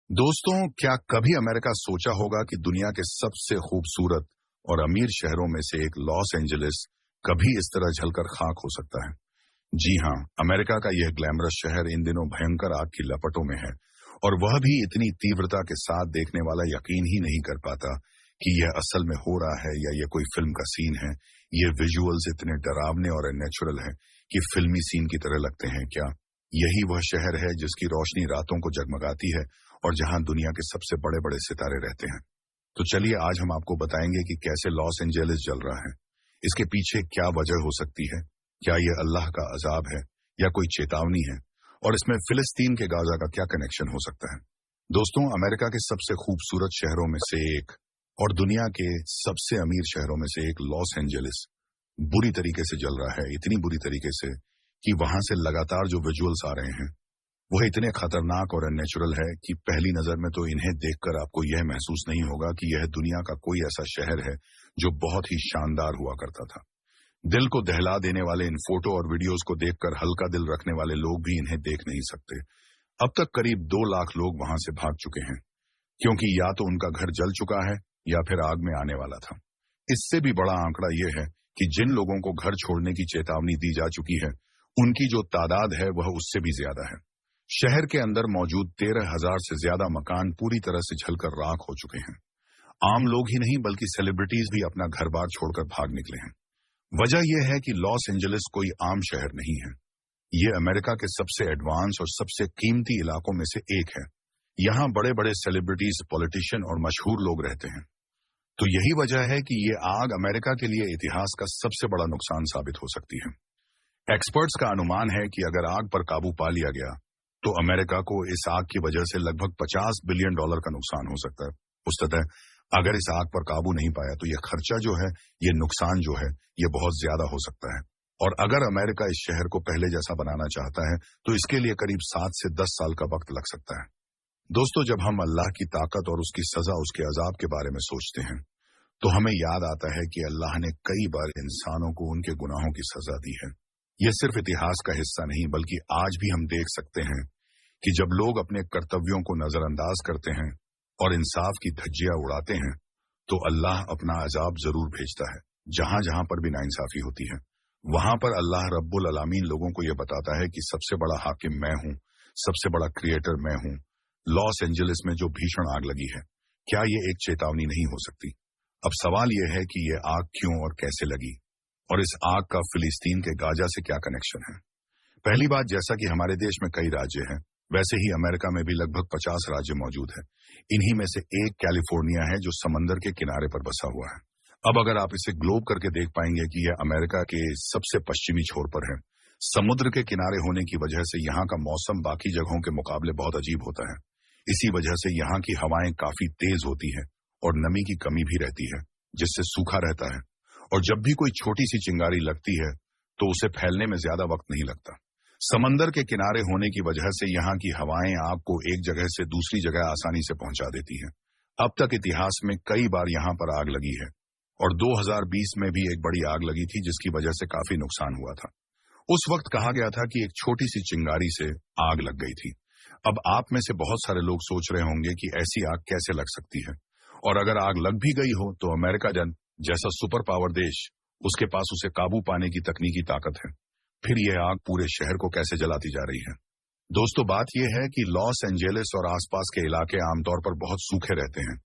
दोस्तों, क्या कभी अमेरिका सोचा होगा कि दुनिया के सबसे खूबसूरत और अमीर शहरों में से एक लॉस एंजलिस कभी इस तरह जलकर खाक हो सकता है। जी हां, अमेरिका का यह ग्लैमरस शहर इन दिनों भयंकर आग की लपटों में है और वह भी इतनी तीव्रता के साथ देखने वाला यकीन ही नहीं कर पाता कि यह असल में हो रहा है या यह कोई फिल्म का सीन है। ये विजुअल्स इतने डरावने और नेचुरल है कि फिल्मी सीन की तरह लगते हैं। क्या यही वह शहर है जिसकी रोशनी रातों को जगमगाती है और जहां दुनिया के सबसे बड़े बड़े सितारे रहते हैं? तो चलिए आज हम आपको बताएंगे कि कैसे लॉस एंजेलिस जल रहा है। इसके पीछे क्या वजह हो सकती है? क्या यह अल्लाह का अजाब है या कोई चेतावनी है? और इसमें फिलिस्तीन के गाजा का क्या कनेक्शन हो सकता है? दोस्तों, अमेरिका के सबसे खूबसूरत शहरों में से एक और दुनिया के सबसे अमीर शहरों में से एक लॉस एंजेलिस बुरी तरीके से जल रहा है। इतनी बुरी तरीके से कि वहां से लगातार जो विजुअल्स आ रहे हैं वह इतने खतरनाक और अननेचुरल है कि पहली नजर में तो इन्हें देखकर आपको यह महसूस नहीं होगा कि यह दुनिया का कोई ऐसा शहर है जो बहुत ही शानदार हुआ करता था। दिल को दहला देने वाले इन फोटो और वीडियोस को देखकर हल्का दिल रखने वाले लोग भी इन्हें देख नहीं सकते। अब तक करीब 2 लाख लोग वहां से भाग चुके हैं क्योंकि या तो उनका घर जल चुका है या फिर आग में आने वाला था। इससे भी बड़ा आंकड़ा यह है कि जिन लोगों को घर छोड़ने की चेतावनी दी जा चुकी है उनकी जो तादाद है वह उससे भी ज्यादा है। शहर के अंदर मौजूद 13,000 से ज्यादा मकान पूरी तरह से जलकर राख हो चुके हैं। आम लोग ही नहीं बल्कि सेलिब्रिटीज भी अपना घर बार छोड़कर भाग निकले हैं। वजह यह है कि लॉस एंजलिस कोई आम शहर नहीं है। ये अमेरिका के सबसे एडवांस और सबसे कीमती इलाकों में से एक है। यहाँ बड़े बड़े सेलिब्रिटीज, पॉलिटिशियन और मशहूर लोग रहते हैं। तो यही वजह है कि ये आग अमेरिका के लिए इतिहास का सबसे बड़ा नुकसान साबित हो सकती है। एक्सपर्ट्स का अनुमान है कि अगर आग पर काबू पा लिया गया तो अमेरिका को इस आग की वजह से लगभग $50 बिलियन का नुकसान हो सकता है। उस तरह अगर इस आग पर काबू नहीं पाया तो यह खर्चा जो है, यह नुकसान जो है, यह बहुत ज्यादा हो सकता है। और अगर अमेरिका इस शहर को पहले जैसा बनाना चाहता है तो इसके लिए करीब 7 से 10 साल का वक्त लग सकता है। दोस्तों, जब हम अल्लाह की ताकत और उसकी सजा, उसके अजाब के बारे में सोचते हैं तो हमें याद आता है कि अल्लाह ने कई बार इंसानों को उनके गुनाहों की सजा दी है। यह सिर्फ इतिहास का हिस्सा नहीं बल्कि आज भी हम देख सकते हैं कि जब लोग अपने कर्तव्यों को नजरअंदाज करते हैं और इंसाफ की धज्जियां उड़ाते हैं तो अल्लाह अपना अजाब जरूर भेजता है। जहां जहां पर भी नाइंसाफी होती है वहां पर अल्लाह रब्बुल अलामीन लोगों को यह बताता है कि सबसे बड़ा हाकिम मैं हूं, सबसे बड़ा क्रिएटर मैं हूं। लॉस एंजलिस में जो भीषण आग लगी है, क्या यह एक चेतावनी नहीं हो सकती? अब सवाल यह है कि यह आग क्यों और कैसे लगी और इस आग का फिलिस्तीन के गाजा से क्या कनेक्शन है? पहली बात, जैसा कि हमारे देश में कई राज्य हैं, वैसे ही अमेरिका में भी लगभग 50 राज्य मौजूद हैं। इन्हीं में से एक कैलिफोर्निया है जो समंदर के किनारे पर बसा हुआ है। अब अगर आप इसे ग्लोब करके देख पाएंगे कि यह अमेरिका के सबसे पश्चिमी छोर पर है। समुद्र के किनारे होने की वजह से यहाँ का मौसम बाकी जगहों के मुकाबले बहुत अजीब होता है। इसी वजह से यहाँ की हवाएं काफी तेज होती है और नमी की कमी भी रहती है जिससे सूखा रहता है। और जब भी कोई छोटी सी चिंगारी लगती है तो उसे फैलने में ज्यादा वक्त नहीं लगता। समंदर के किनारे होने की वजह से यहाँ की हवाएं आग को एक जगह से दूसरी जगह आसानी से पहुंचा देती हैं। अब तक इतिहास में कई बार यहाँ पर आग लगी है और 2020 में भी एक बड़ी आग लगी थी जिसकी वजह से काफी नुकसान हुआ था। उस वक्त कहा गया था कि एक छोटी सी चिंगारी से आग लग गई थी। अब आप में से बहुत सारे लोग सोच रहे होंगे कि ऐसी आग कैसे लग सकती है, और अगर आग लग भी गई हो तो अमेरिका जैसा सुपर पावर देश, उसके पास उसे काबू पाने की तकनीकी ताकत है। फिर यह आग पूरे शहर को कैसे जलाती जा रही है? दोस्तों, बात यह है कि लॉस एंजेलिस और आसपास के इलाके आमतौर पर बहुत सूखे रहते हैं।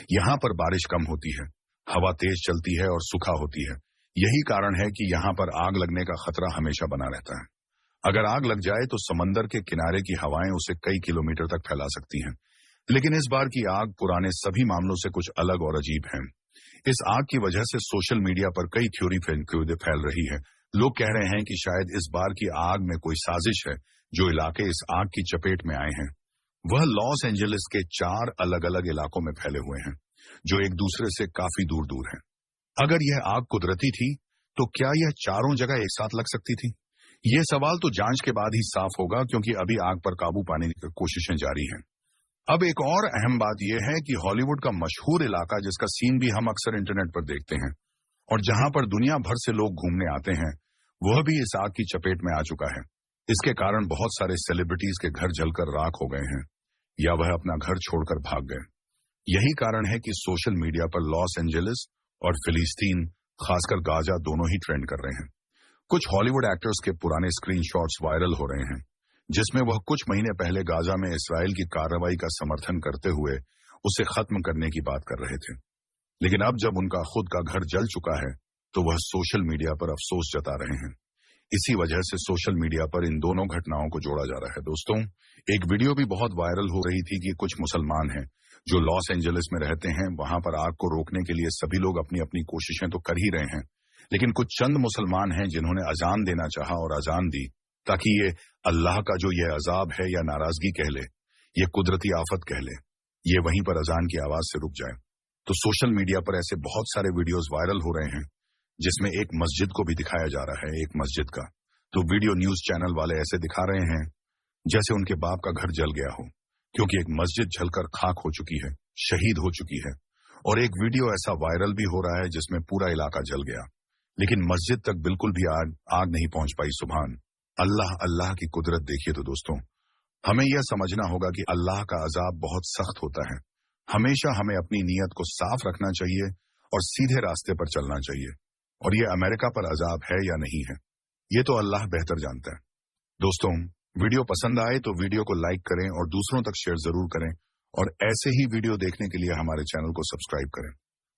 यहाँ पर बारिश कम होती है, हवा तेज चलती है और सूखा होती है। यही कारण है कि यहाँ पर आग लगने का खतरा हमेशा बना रहता है। अगर आग लग जाए तो समंदर के किनारे की हवाएं उसे कई किलोमीटर तक फैला सकती हैं। लेकिन इस बार की आग पुराने सभी मामलों से कुछ अलग और अजीब है। इस आग की वजह से सोशल मीडिया पर कई थ्योरी फैल रही है। लोग कह रहे हैं कि शायद इस बार की आग में कोई साजिश है। जो इलाके इस आग की चपेट में आए हैं वह लॉस एंजलिस के 4 अलग अलग इलाकों में फैले हुए हैं जो एक दूसरे से काफी दूर दूर हैं। अगर यह आग कुदरती थी तो क्या यह चारों जगह एक साथ लग सकती थी? यह सवाल तो जांच के बाद ही साफ होगा क्योंकि अभी आग पर काबू पाने की कोशिशें जारी हैं। अब एक और अहम बात यह है कि हॉलीवुड का मशहूर इलाका, जिसका सीन भी हम अक्सर इंटरनेट पर देखते हैं और जहां पर दुनिया भर से लोग घूमने आते हैं, वह भी इस आग की चपेट में आ चुका है। इसके कारण बहुत सारे सेलिब्रिटीज के घर जलकर राख हो गए हैं। या वह अपना घर छोड़कर भाग गए। यही कारण है कि सोशल मीडिया पर लॉस एंजेलिस और फिलिस्तीन, खासकर गाजा, दोनों ही ट्रेंड कर रहे हैं। कुछ हॉलीवुड एक्टर्स के पुराने स्क्रीनशॉट्स वायरल हो रहे हैं, जिसमें वह कुछ महीने पहले गाजा में इसराइल की कार्रवाई का समर्थन करते हुए उसे खत्म करने की बात कर रहे थे। लेकिन अब जब उनका खुद का घर जल चुका है, तो वह सोशल मीडिया पर अफसोस जता रहे हैं। इसी वजह से सोशल मीडिया पर इन दोनों घटनाओं को जोड़ा जा रहा है। दोस्तों, एक वीडियो भी बहुत वायरल हो रही थी कि कुछ मुसलमान हैं जो लॉस एंजेलिस में रहते हैं। वहां पर आग को रोकने के लिए सभी लोग अपनी अपनी कोशिशें तो कर ही रहे हैं, लेकिन कुछ चंद मुसलमान हैं जिन्होंने अजान देना चाहा और अजान दी, ताकि ये अल्लाह का जो ये अजाब है या नाराजगी कह ले, ये कुदरती आफत कह ले, ये वहीं पर अजान की आवाज से रुक जाए। तो सोशल मीडिया पर ऐसे बहुत सारे वीडियोस वायरल हो रहे हैं, जिसमें एक मस्जिद को भी दिखाया जा रहा है, एक मस्जिद का। तो वीडियो न्यूज चैनल वाले ऐसे दिखा रहे हैं जैसे उनके बाप का घर जल गया हो, क्योंकि एक मस्जिद जलकर खाक हो चुकी है, शहीद हो चुकी है। और एक वीडियो ऐसा वायरल भी हो रहा है जिसमें पूरा इलाका जल गया, लेकिन मस्जिद तक बिल्कुल भी आग नहीं पहुंच पाई। सुभान अल्लाह, अल्लाह की कुदरत देखिए। तो दोस्तों, हमें यह समझना होगा कि अल्लाह का अजाब बहुत सख्त होता है। हमेशा हमें अपनी नीयत को साफ रखना चाहिए और सीधे रास्ते पर चलना चाहिए। और ये अमेरिका पर अजाब है या नहीं है, ये तो अल्लाह बेहतर जानता है। दोस्तों, वीडियो पसंद आए तो वीडियो को लाइक करें और दूसरों तक शेयर जरूर करें, और ऐसे ही वीडियो देखने के लिए हमारे चैनल को सब्सक्राइब करें।